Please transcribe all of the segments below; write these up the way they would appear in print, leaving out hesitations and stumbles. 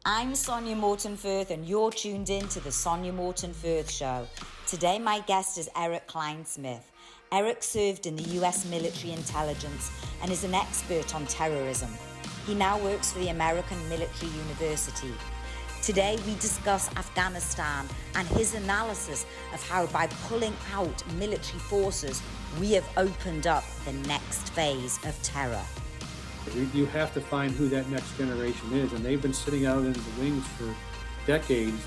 I'm Sonya Morton Firth, and you're tuned in to the Sonya Morton Firth Show. Today, my guest is Erik Kleinsmith. Erik served in the US military intelligence and is an expert on terrorism. He now works for the American Military University. Today, we discuss Afghanistan and his analysis of how, by pulling out military forces, we have opened up the next phase of terror. You have to find who that next generation is, and they've been sitting out in the wings for decades,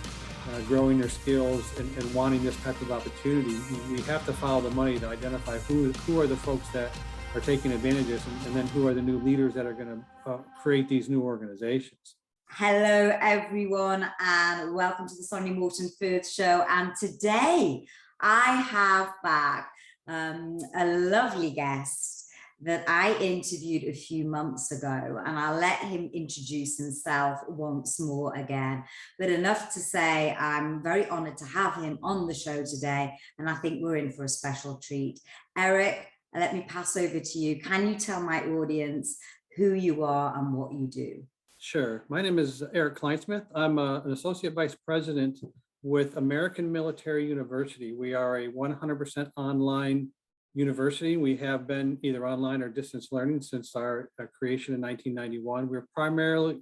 growing their skills and wanting this type of opportunity. We have to follow the money to identify who are the folks that are taking advantage of this, and then who are the new leaders that are going to create these new organizations. Hello, everyone, and welcome to the Sonya Morton Firth Show. And today I have back a lovely guest that I interviewed a few months ago, and I'll let him introduce himself once more again. But enough to say, I'm very honored to have him on the show today, and I think we're in for a special treat. Erik, let me pass over to you. Can you tell my audience who you are and what you do? Sure. My name is Erik Kleinsmith. I'm an associate vice president with American Military University. We are a 100% online university. We have been either online or distance learning since our creation in 1991. We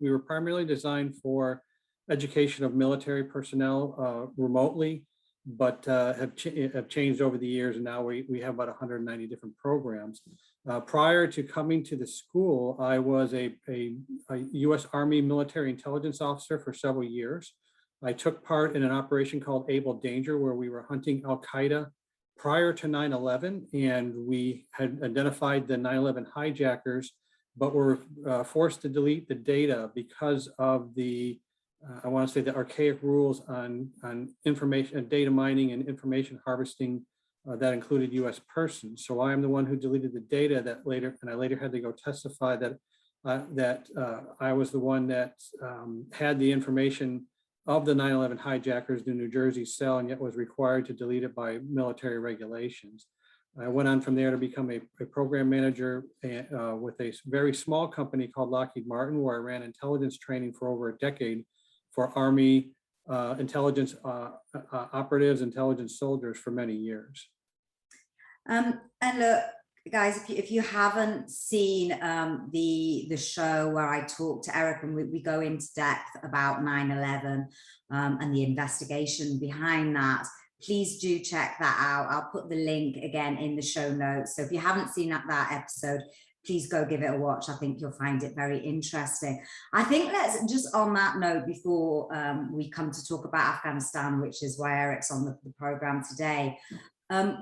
were primarily designed for education of military personnel remotely, but have changed over the years, and now we have about 190 different programs. Prior to coming to the school, I was a U.S. Army military intelligence officer for several years. I took part in an operation called Able Danger, where we were hunting Al-Qaeda prior to 9/11, and we had identified the 9/11 hijackers, but were forced to delete the data because of the, I want to say, the archaic rules on information, data mining and information harvesting that included U.S. persons. So I am the one who deleted the data and I later had to go testify that I was the one that had the information of the 9/11 hijackers, the New Jersey cell, and yet was required to delete it by military regulations. I went on from there to become a program manager with a very small company called Lockheed Martin, where I ran intelligence training for over a decade for Army intelligence operatives, intelligence soldiers for many years. And look, guys, if you haven't seen the show where I talk to Erik and we go into depth about 9/11 and the investigation behind that, please do check that out. I'll put the link again in the show notes. So if you haven't seen that episode, please go give it a watch. I think you'll find it very interesting. I think let's just, on that note, before we come to talk about Afghanistan, which is why Erik's on the program today,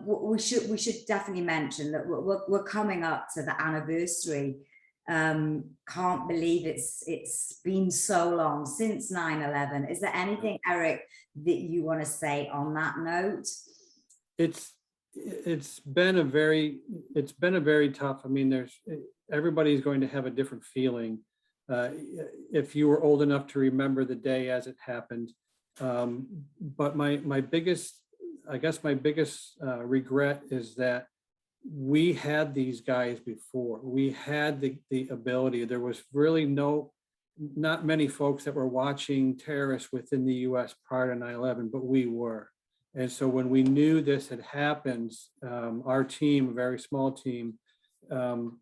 we should definitely mention that we're coming up to the anniversary. Can't believe it's been so long since 9/11. Is there anything, Erik, that you want to say on that note? It's been a very tough. I mean, everybody's going to have a different feeling. If you were old enough to remember the day as it happened, but my biggest regret is that we had these guys before. We had the ability. There was really not many folks that were watching terrorists within the U.S. prior to 9/11, but we were. And so when we knew this had happened, our team, a very small team,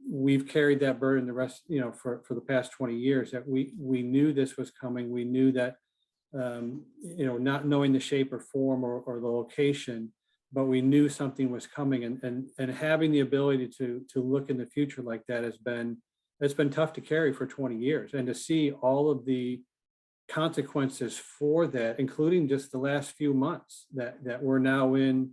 we've carried that burden the rest, for the past 20 years, that we knew this was coming. We knew that, not knowing the shape or form or the location, but we knew something was coming, and having the ability to look in the future like that it's been tough to carry for 20 years, and to see all of the consequences for that, including just the last few months that we're now in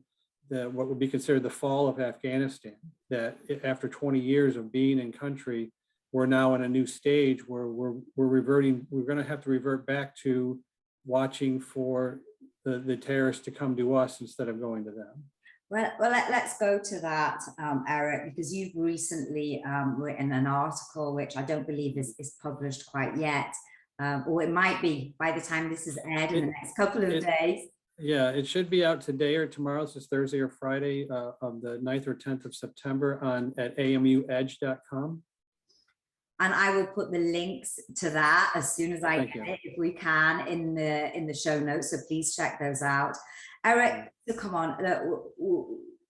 what would be considered the fall of Afghanistan, that after 20 years of being in country, we're now in a new stage where we're going to have to revert back to watching for the terrorists to come to us instead of going to them. Well, let's go to that, Erik, because you've recently written an article, which I don't believe is published quite yet, or it might be by the time this is aired in the next couple of days. Yeah, it should be out today or tomorrow. This is Thursday or Friday of the 9th or 10th of September at amuedge.com. And I will put the links to that as soon as I Thank get you. it, if we can, in the show notes. So please check those out. Erik, so come on,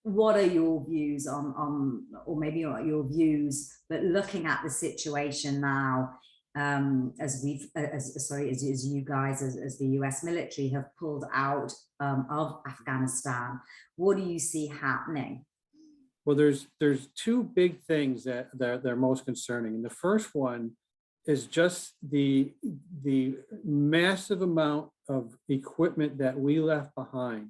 what are your views on, or maybe not your views, but looking at the situation now, as you guys, as the US military have pulled out of Afghanistan, what do you see happening? Well, there's two big things that they're most concerning. And the first one is just the massive amount of equipment that we left behind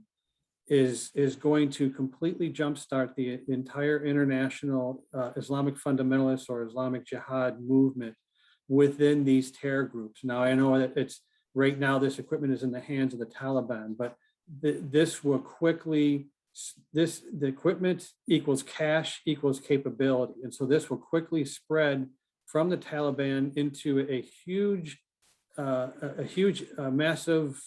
is going to completely jumpstart the entire international Islamic fundamentalist or Islamic jihad movement within these terror groups. Now, I know that it's right now this equipment is in the hands of the Taliban, but this will quickly, the equipment equals cash equals capability. And so this will quickly spread from the Taliban into a huge, massive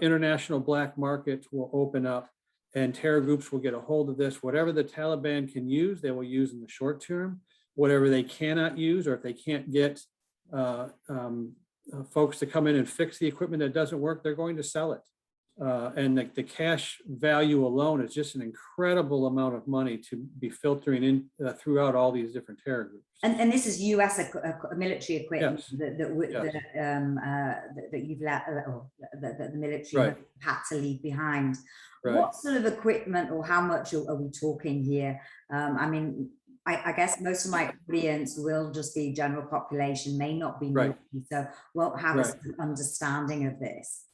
international black market will open up, and terror groups will get a hold of this. Whatever the Taliban can use, they will use in the short term. Whatever they cannot use, or if they can't get folks to come in and fix the equipment that doesn't work, they're going to sell it. And the cash value alone is just an incredible amount of money to be filtering in throughout all these different terror groups. And this is US military equipment. Yes. That you've let, or that the military Right. had to leave behind. Right. What sort of equipment, or how much are we talking here? I mean, I guess most of my audience will just be general population, may not be Right. military, so won't have Right. an understanding of this.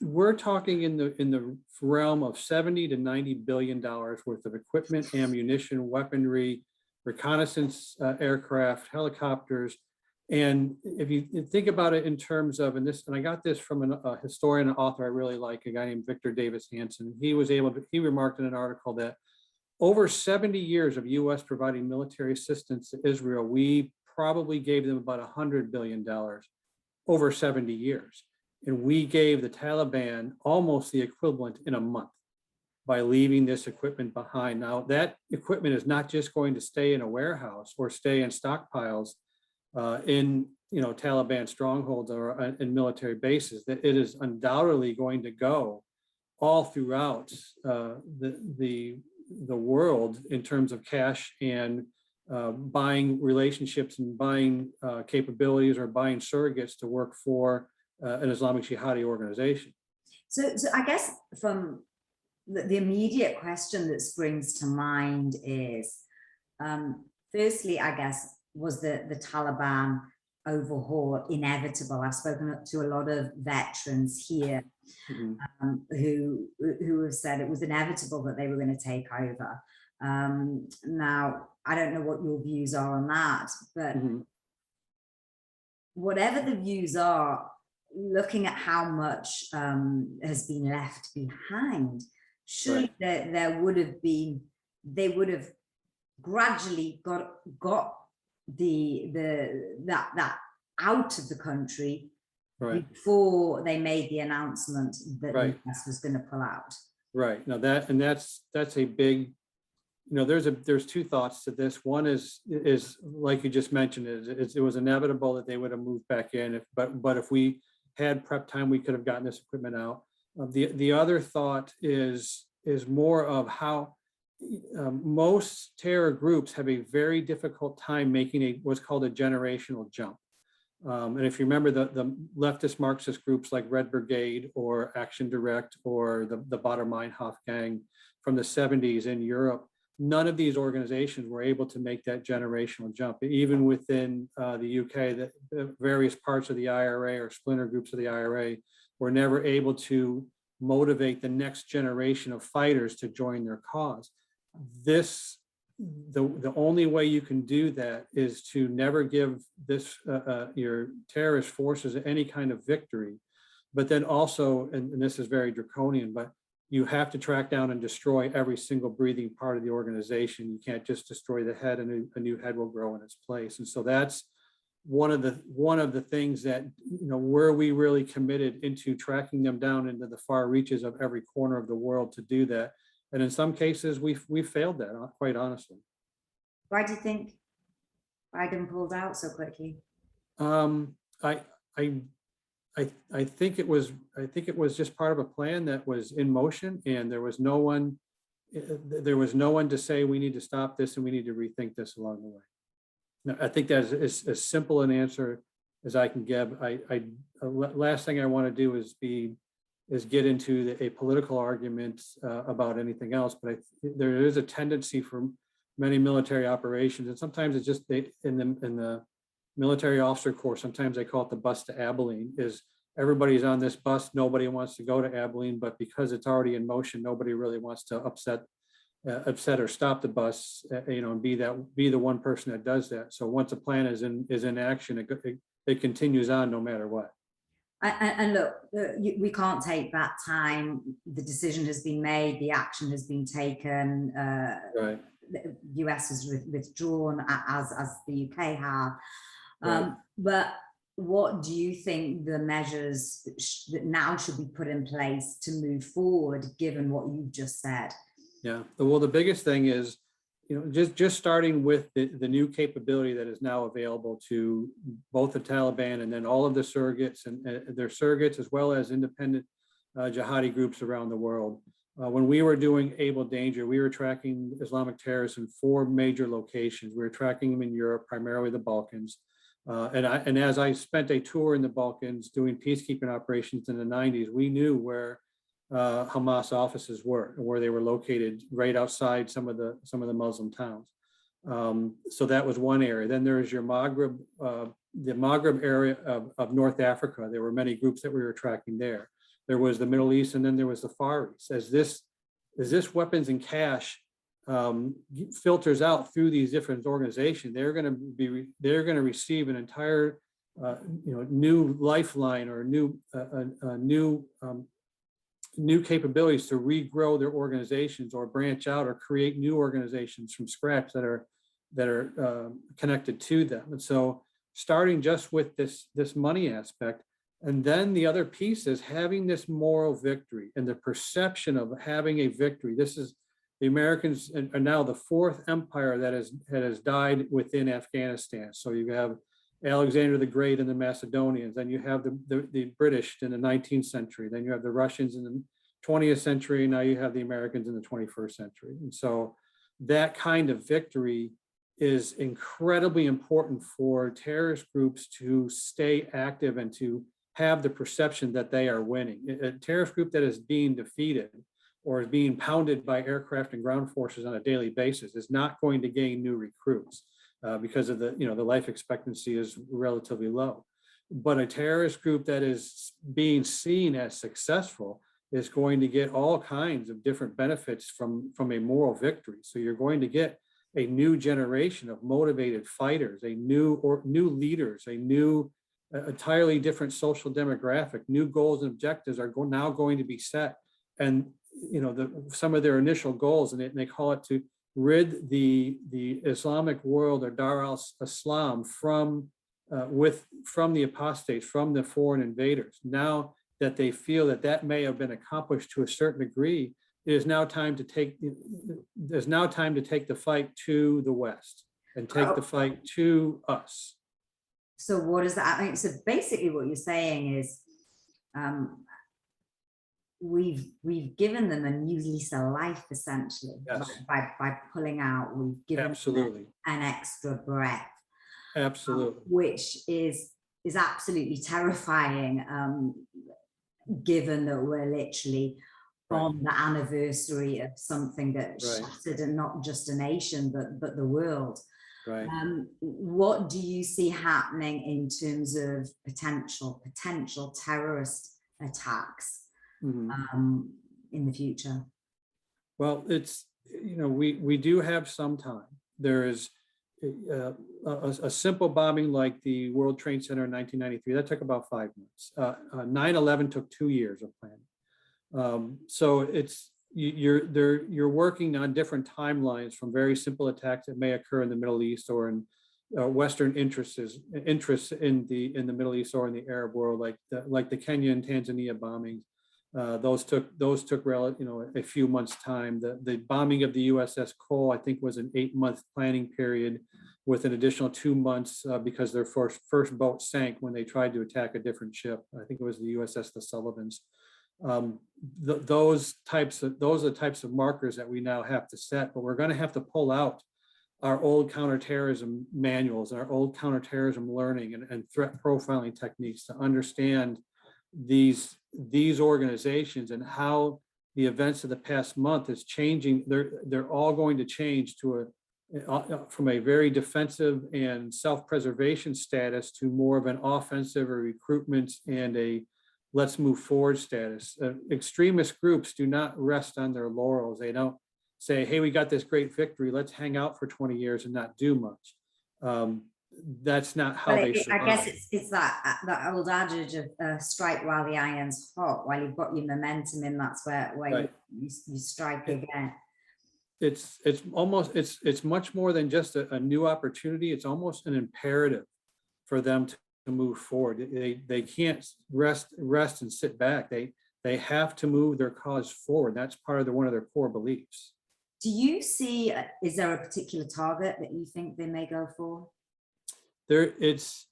We're talking in the realm of $70 to $90 billion worth of equipment, ammunition, weaponry, reconnaissance aircraft, helicopters. And if you think about it in terms of, and I got this from a historian and author I really like, a guy named Victor Davis Hanson. He remarked in an article that over 70 years of US providing military assistance to Israel, we probably gave them about $100 billion over 70 years. And we gave the Taliban almost the equivalent in a month by leaving this equipment behind. Now, that equipment is not just going to stay in a warehouse or stay in stockpiles in Taliban strongholds or in military bases. That it is undoubtedly going to go all throughout the world in terms of cash and buying relationships and buying capabilities or buying surrogates to work for an Islamic jihadi organization. So I guess from the immediate question that springs to mind is, firstly, I guess, was the Taliban overhaul inevitable? I've spoken to a lot of veterans here who have said it was inevitable that they were going to take over. Now, I don't know what your views are on that, but whatever the views are, looking at how much has been left behind, surely right. there would have been, they would have gradually got that out of the country before they made the announcement that the US was going to pull out. Right. Now that's a big, there's two thoughts to this. One is like you just mentioned, it was inevitable that they would have moved back in. But if we had prep time, we could have gotten this equipment out. The other thought is more of how most terror groups have a very difficult time making what's called a generational jump. And if you remember the leftist Marxist groups like Red Brigade or Action Direct or the Baader Meinhof gang from the 70s in Europe, none of these organizations were able to make that generational jump. Even within the UK, the various parts of the IRA or splinter groups of the IRA were never able to motivate the next generation of fighters to join their cause. The only way you can do that is to never give your terrorist forces any kind of victory, but then also, and this is very draconian, but you have to track down and destroy every single breathing part of the organization. You can't just destroy the head and a new head will grow in its place. And so that's one of the things that, were we really committed into tracking them down into the far reaches of every corner of the world to do that. And in some cases, we failed that, quite honestly. Why do you think Biden pulled out so quickly? Um, I, I, I think it was, just part of a plan that was in motion, and there was no one, to say, we need to stop this and we need to rethink this along the way. No, I think that is as simple an answer as I can give. Last thing I want to do is get into a political argument about anything else, but there is a tendency for many military operations, and sometimes it's just in the military officer corps, sometimes they call it the bus to Abilene, is everybody's on this bus, nobody wants to go to Abilene, but because it's already in motion, nobody really wants to upset or stop the bus, and be the one person that does that. So once a plan is in action, it continues on no matter what. And look, we can't take that time. The decision has been made, the action has been taken. Right. The US has withdrawn, as the UK have. Right. But what do you think the measures that now should be put in place to move forward, given what you've just said? Yeah, well, the biggest thing is, just starting with the new capability that is now available to both the Taliban and then all of the surrogates and their surrogates, as well as independent jihadi groups around the world. When we were doing Able Danger, we were tracking Islamic terrorists in 4 major locations. We were tracking them in Europe, primarily the Balkans. And as I spent a tour in the Balkans doing peacekeeping operations in the 90s, we knew where Hamas offices were and where they were located, right outside some of the Muslim towns. So that was one area. Then there is your Maghreb, the Maghreb area of North Africa. There were many groups that we were tracking there. There was the Middle East, and then there was the Far East. As this weapons and cash filters out through these different organizations, they're going to receive an entire new lifeline or new capabilities to regrow their organizations or branch out or create new organizations from scratch that are connected to them. And so starting just with this money aspect, and then the other piece is having this moral victory and the perception of having a victory. This is the Americans are now the 4th empire that has died within Afghanistan. So you have Alexander the Great and the Macedonians, then you have the British in the 19th century, then you have the Russians in the 20th century, now you have the Americans in the 21st century. And so that kind of victory is incredibly important for terrorist groups to stay active and to have the perception that they are winning. A terrorist group that is being defeated or is being pounded by aircraft and ground forces on a daily basis is not going to gain new recruits. Because of the life expectancy is relatively low. But a terrorist group that is being seen as successful is going to get all kinds of different benefits from a moral victory. So you're going to get a new generation of motivated fighters, new leaders, a new entirely different social demographic. New goals and objectives are now going to be set, and some of their initial goals, and they call it to rid the Islamic world or Dar al-Islam from the apostates, from the foreign invaders. Now that they feel that may have been accomplished to a certain degree, it is now time to take the fight to the West and take the fight to us. So what does that mean? So basically what you're saying is we've given them a new lease of life, essentially. Yes. By pulling out, we've given Absolutely. them an extra breath. Absolutely. Which is absolutely terrifying, given that we're literally on the anniversary of something that shattered and not just a nation, but the world. Right. What do you see happening in terms of potential terrorist attacks in the future? Well, it's, we do have some time. There is a simple bombing like the World Trade Center in 1993, that took about 5 months. 9/11 took 2 years of planning. So you're working on different timelines, from very simple attacks that may occur in the Middle East or in Western interests in the Middle East or in the Arab world, like the Kenya and Tanzania bombings, Those took a few months' time. The bombing of the USS Cole, I think, was an 8-month planning period, with an additional 2 months because their first boat sank when they tried to attack a different ship. I think it was the USS the Sullivans. Those are the types of markers that we now have to set, but we're going to have to pull out our old counterterrorism manuals, our old counterterrorism learning and threat profiling techniques to understand these organizations and how the events of the past month is changing. They're all going to change to from a very defensive and self-preservation status to more of an offensive or recruitment and a let's move forward status. Extremist groups do not rest on their laurels. They don't say, hey, we got this great victory, let's hang out for 20 years and not do much. That's not how they survive. I guess it's that old adage of strike while the iron's hot, while you've got your momentum in, that's where right. you strike again. It's much more than just a new opportunity. It's almost an imperative for them to move forward. They can't rest and sit back. They have to move their cause forward. That's part of one of their core beliefs. Do you see, is there a particular target that you think they may go for? It's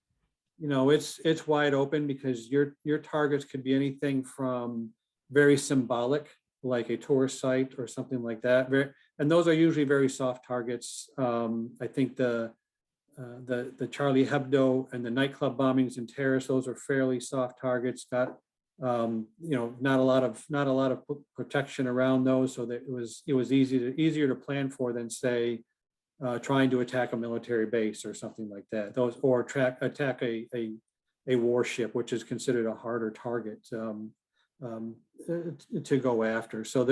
wide open, because your targets could be anything from very symbolic, like a tourist site or something like that. And those are usually very soft targets. I think the Charlie Hebdo and the nightclub bombings in Paris, those are fairly soft targets. Got not a lot of protection around those, so that it was easier to plan for than, say, trying to attack a military base or something like that. Or attack a warship, which is considered a harder target to go after. So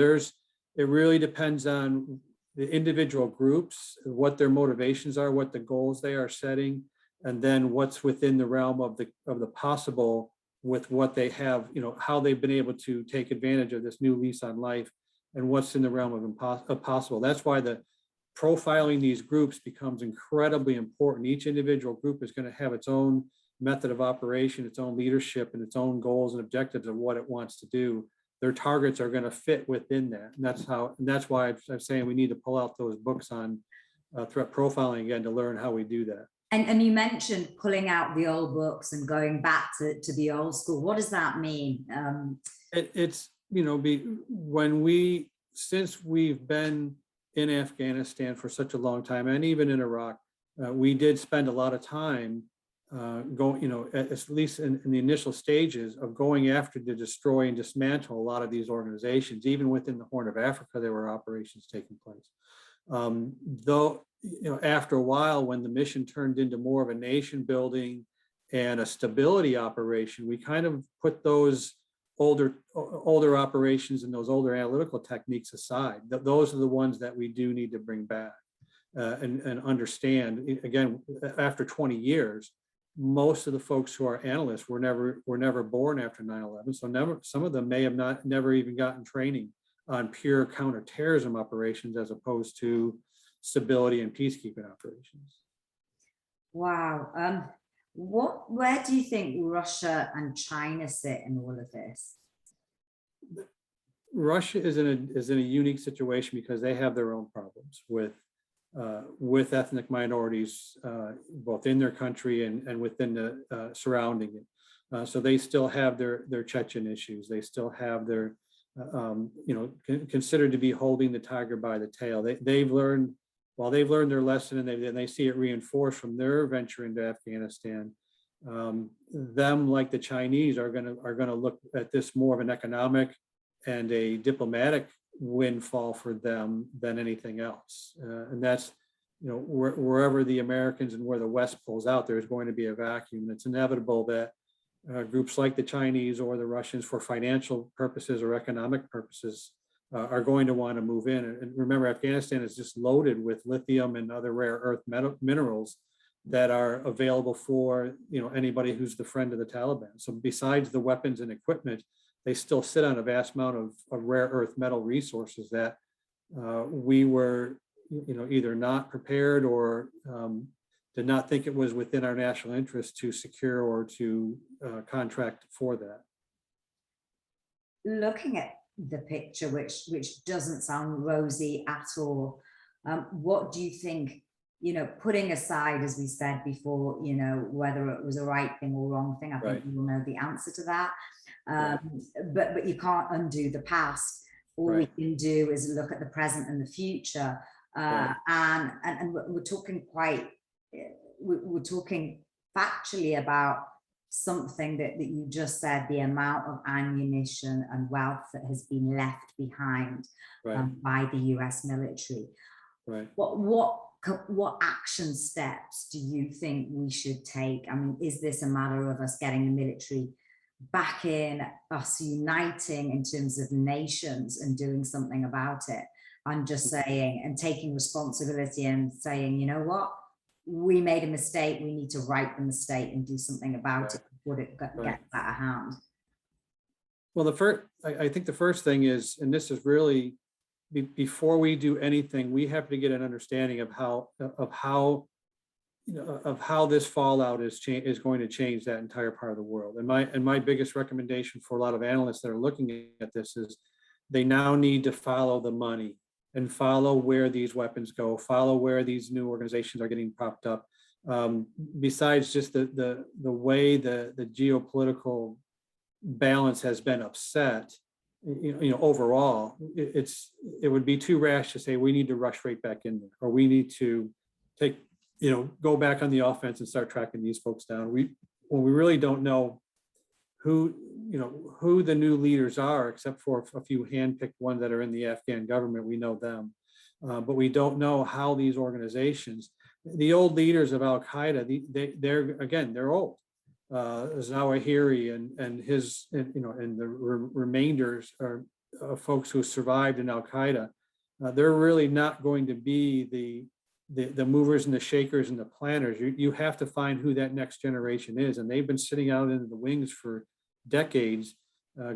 it really depends on the individual groups, what their motivations are, what the goals they are setting, and then what's within the realm of the possible with what they have, how they've been able to take advantage of this new lease on life, and what's in the realm of possible. That's why the profiling these groups becomes incredibly important. Each individual group is going to have its own method of operation, its own leadership, and its own goals and objectives of what it wants to do. Their targets are going to fit within that. And that's why I'm saying we need to pull out those books on threat profiling again to learn how we do that. And you mentioned pulling out the old books and going back to the old school. What does that mean? Since we've been in Afghanistan for such a long time, and even in Iraq, we did spend a lot of time at least in the initial stages of going after to destroy and dismantle a lot of these organizations. Even within the Horn of Africa, there were operations taking place. Though, after a while, when the mission turned into more of a nation building and a stability operation, we kind of put those older operations and those older analytical techniques aside. Those are the ones that we do need to bring back and understand. Again, after 20 years, most of the folks who are analysts were never born after 9/11. So some of them may have never even gotten training on pure counterterrorism operations as opposed to stability and peacekeeping operations. Wow. Where do you think Russia and China sit in all of this? Russia is in a unique situation because they have their own problems with ethnic minorities, both in their country and within the surrounding it. So they still have their Chechen issues. They still have their, considered to be holding the tiger by the tail. They've learned their lesson, and they see it reinforced from their venture into Afghanistan. Them, like the Chinese, are going to look at this more of an economic and a diplomatic windfall for them than anything else. And that's, wherever the Americans and where the West pulls out, there's going to be a vacuum. It's inevitable that groups like the Chinese or the Russians, for financial purposes or economic purposes, are going to want to move in. And remember, Afghanistan is just loaded with lithium and other rare earth minerals that are available for anybody who's the friend of the Taliban. So besides the weapons and equipment, they still sit on a vast amount of rare earth metal resources that we were either not prepared or did not think it was within our national interest to secure or to contract for that. looking at the picture, which doesn't sound rosy at all, what do you think, putting aside, as we said before, whether it was a right thing or wrong thing, I think we will know the answer to that. But you can't undo the past. All we can do is look at the present and the future. And we're talking we're talking factually about something that you just said, the amount of ammunition and wealth that has been left behind by the US military. What action steps do you think we should take? I mean, is this a matter of us getting the military back in, us uniting in terms of nations and doing something about it? I'm just saying, and taking responsibility and saying, you know what, we made a mistake, we need to right the mistake and do something about it before it gets out of hand. Well, I think the first thing is, and this is really, before we do anything, we have to get an understanding of how this fallout is going to change that entire part of the world. And my biggest recommendation for a lot of analysts that are looking at this is they now need to follow the money and follow where these weapons go, follow where these new organizations are getting propped up. Besides just the way the geopolitical balance has been upset, overall, it would be too rash to say we need to rush right back in there, or we need to go back on the offense and start tracking these folks down. We really don't know who the new leaders are, except for a few handpicked ones that are in the Afghan government. We know them, but we don't know how these organizations, the old leaders of Al Qaeda, they're old. Zawahiri and his, and the remainders are folks who survived in Al Qaeda. They're really not going to be the movers and the shakers and the planners. You have to find who that next generation is, and they've been sitting out in the wings for decades,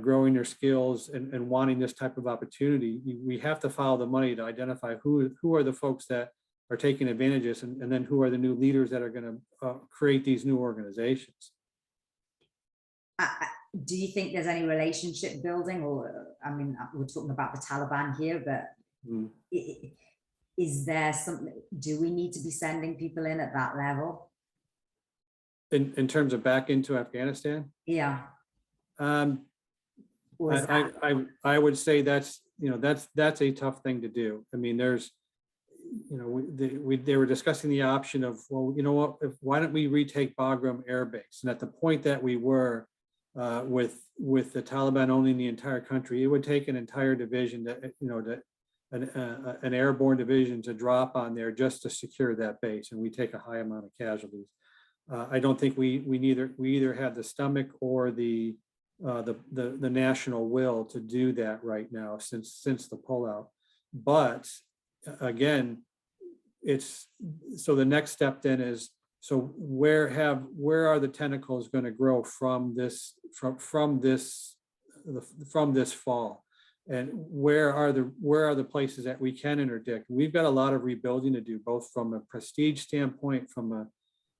growing their skills and wanting this type of opportunity. We have to follow the money to identify who are the folks that are taking advantages, and then who are the new leaders that are going to create these new organizations. Do you think there's any relationship building, or, I mean, we're talking about the Taliban here, but is there something, do we need to be sending people in at that level? In terms of back into Afghanistan? Yeah. I would say that's a tough thing to do. I mean, there's, they were discussing the option of, well, you know what, why don't we retake Bagram Air Base? And at the point that we were, with the Taliban owning the entire country, it would take an entire division an airborne division to drop on there just to secure that base, and we take a high amount of casualties. I don't think we either have the stomach or the national will to do that right now since the pullout. But again, so the next step then is, so where are the tentacles going to grow from this fall, and where are the places that we can interdict? We've got a lot of rebuilding to do, both from a prestige standpoint, from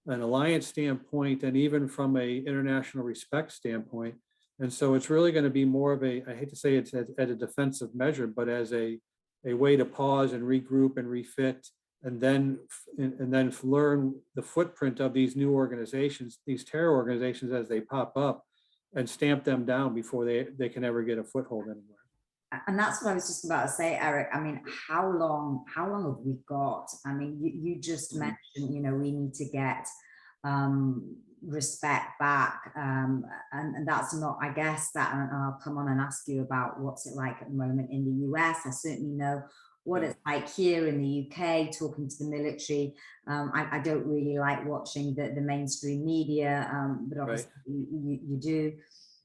an alliance standpoint, and even from a international respect standpoint. And so it's really going to be more of I hate to say it's at a defensive measure, but as a way to pause and regroup and refit, and then learn the footprint of these new organizations, these terror organizations, as they pop up, and stamp them down before they can ever get a foothold anywhere. And that's what I was just about to say, Eric. I mean, how long have we got? I mean, you just mentioned, we need to get respect back, and that's not, I guess, that, and I'll come on and ask you about what's it like at the moment in the US. I certainly know what it's like here in the UK, talking to the military. I don't really like watching the mainstream media, but obviously you do,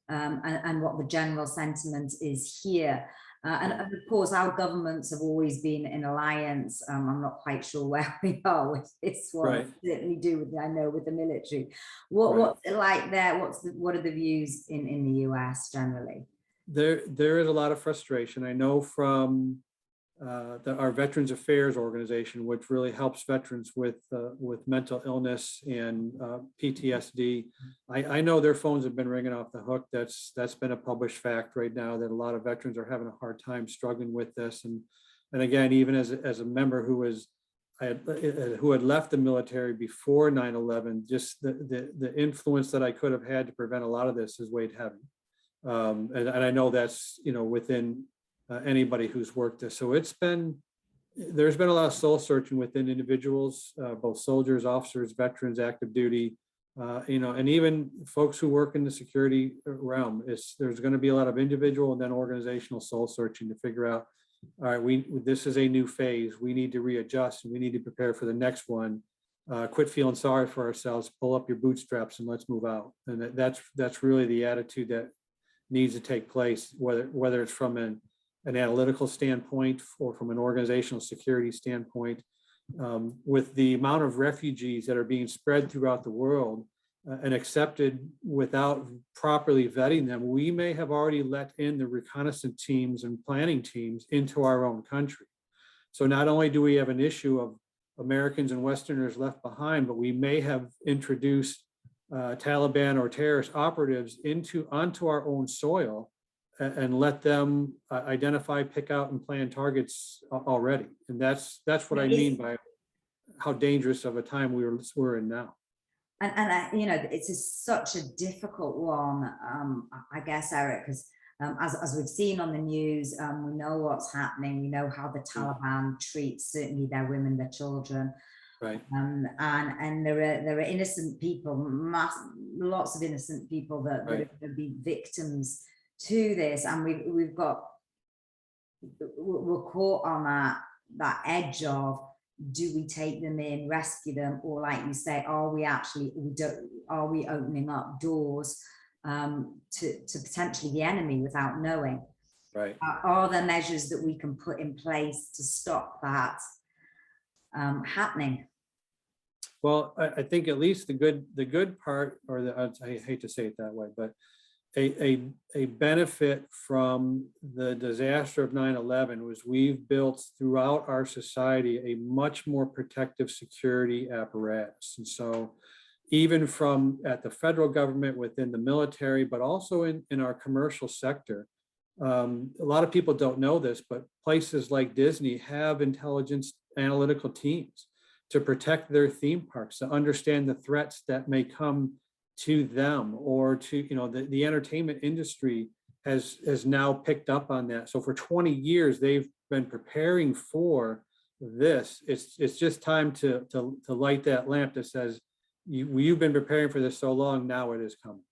and what the general sentiment is here. And of course, our governments have always been in alliance. I'm not quite sure where we are with this one. I certainly do with, I know, with the military. What's it like there? What are the views in the US generally? There is a lot of frustration. I know from our Veterans Affairs organization, which really helps veterans with mental illness and PTSD. I know their phones have been ringing off the hook. That's been a published fact right now, that a lot of veterans are having a hard time struggling with this. And again, even as a member who had left the military before 9/11, just the influence that I could have had to prevent a lot of this has weighed heavy. And I know that's, within anybody who's worked this. So there's been a lot of soul searching within individuals, both soldiers, officers, veterans, active duty, and even folks who work in the security realm. There's going to be a lot of individual and then organizational soul searching to figure out, all right, this is a new phase. We need to readjust and we need to prepare for the next one. Quit feeling sorry for ourselves, pull up your bootstraps and let's move out. And that's really the attitude that needs to take place, whether it's from an analytical standpoint or from an organizational security standpoint. With the amount of refugees that are being spread throughout the world and accepted without properly vetting them, we may have already let in the reconnaissance teams and planning teams into our own country. So not only do we have an issue of Americans and Westerners left behind, but we may have introduced Taliban or terrorist operatives onto our own soil and let them identify, pick out, and plan targets already. And that's what I mean by how dangerous of a time we're in now. And it's such a difficult one, I guess, Eric, because as we've seen on the news, we know what's happening. We know how the Taliban treats certainly their women, their children. Right. And there are innocent people, lots of innocent people that Right. are going to be victims to this, and we're caught on that edge of, do we take them in, rescue them, or like you say, are we opening up doors to potentially the enemy without knowing? Right. Are there measures that we can put in place to stop that happening? Well, I think at least the good part, or I hate to say it that way, but a benefit from the disaster of 9/11 was we've built throughout our society a much more protective security apparatus. And so even from at the federal government, within the military, but also in our commercial sector, a lot of people don't know this, but places like Disney have intelligence analytical teams to protect their theme parks, to understand the threats that may come to them, or to, the entertainment industry has now picked up on that. So for 20 years, they've been preparing for this. It's just time to light that lamp that says, you've been preparing for this so long, now it is coming.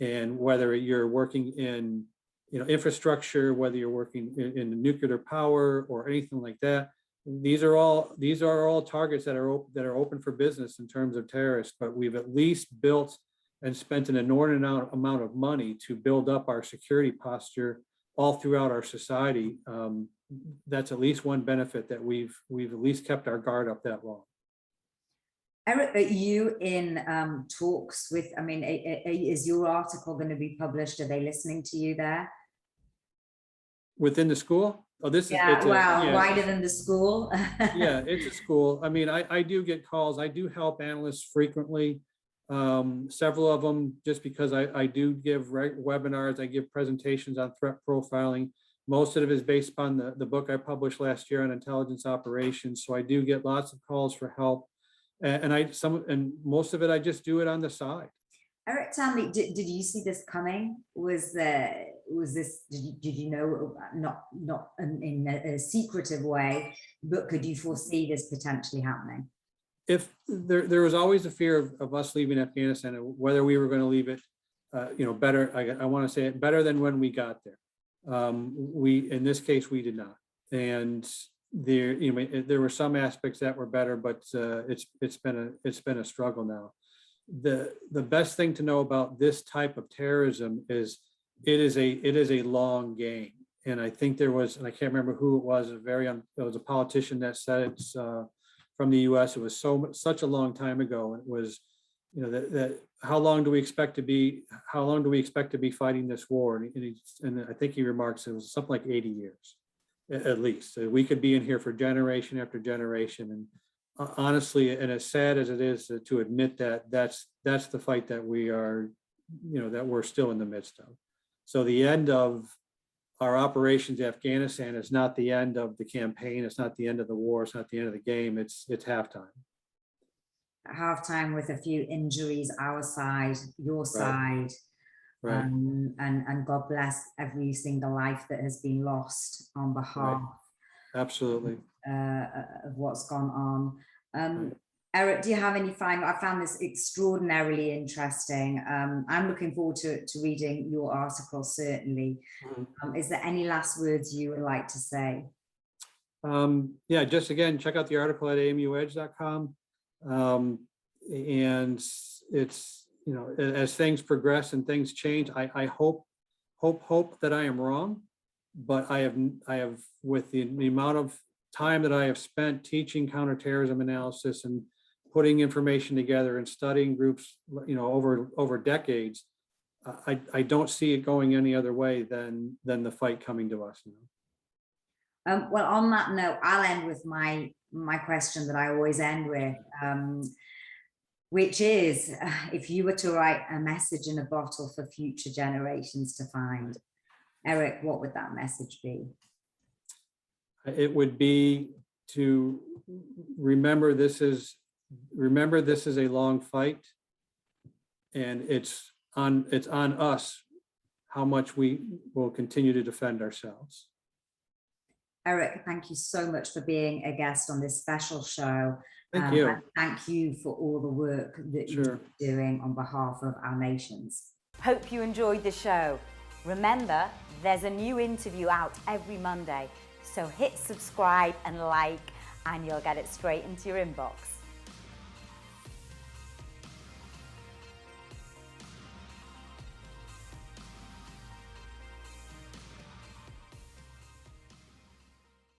And whether you're working in, infrastructure, whether you're working in nuclear power or anything like that, these are all targets that are open for business in terms of terrorists. But we've at least built and spent an inordinate amount of money to build up our security posture all throughout our society. That's at least one benefit, that we've at least kept our guard up that long. Eric, are you in talks with, is your article going to be published? Are they listening to you there? Within the school? Oh, wider than the school. Yeah, it's a school. I do get calls. I do help analysts frequently. Several of them, just because I do give webinars, I give presentations on threat profiling. Most of it is based upon the book I published last year on intelligence operations. So I do get lots of calls for help. And most of it, I just do it on the side. Eric, tell me, did you see this coming? Did you know, not in a secretive way, but could you foresee this potentially happening? If there was always a fear of us leaving Afghanistan, and whether we were going to leave it, better. I want to say it better than when we got there. In this case, we did not, and there were some aspects that were better, but it's been a struggle now. The best thing to know about this type of terrorism is it is a long game. And I think there was, and I can't remember who it was, it was a politician that said it's from the US. It was such a long time ago. It was, that how long do we expect to be fighting this war? And I think he remarks it was something like 80 years. at least. We could be in here for generation after generation. And honestly, and as sad as it is to admit that, that's the fight that we are, that we're still in the midst of. So the end of our operations in Afghanistan is not the end of the campaign. It's not the end of the war. It's not the end of the game. It's halftime. Halftime with a few injuries, our side, your side. Right. And God bless every single life that has been lost on behalf Absolutely. Of what's gone on. Right. Erik, do you have any final? I found this extraordinarily interesting. I'm looking forward to reading your article, certainly. Is there any last words you would like to say? Yeah, just again, check out the article at amuedge.com. And it's, as things progress and things change, I hope that I am wrong, but I have with the amount of time that I have spent teaching counterterrorism analysis and putting information together and studying groups, over decades, I don't see it going any other way than the fight coming to us. Well, on that note, I'll end with my question that I always end with, which is, if you were to write a message in a bottle for future generations to find, Erik, what would that message be? It would be to remember this is a long fight, and it's on us how much we will continue to defend ourselves. Erik, thank you so much for being a guest on this special show. Thank you. And thank you for all the work that you're doing on behalf of our nations. Hope you enjoyed the show. Remember, there's a new interview out every Monday, so hit subscribe and like, and you'll get it straight into your inbox.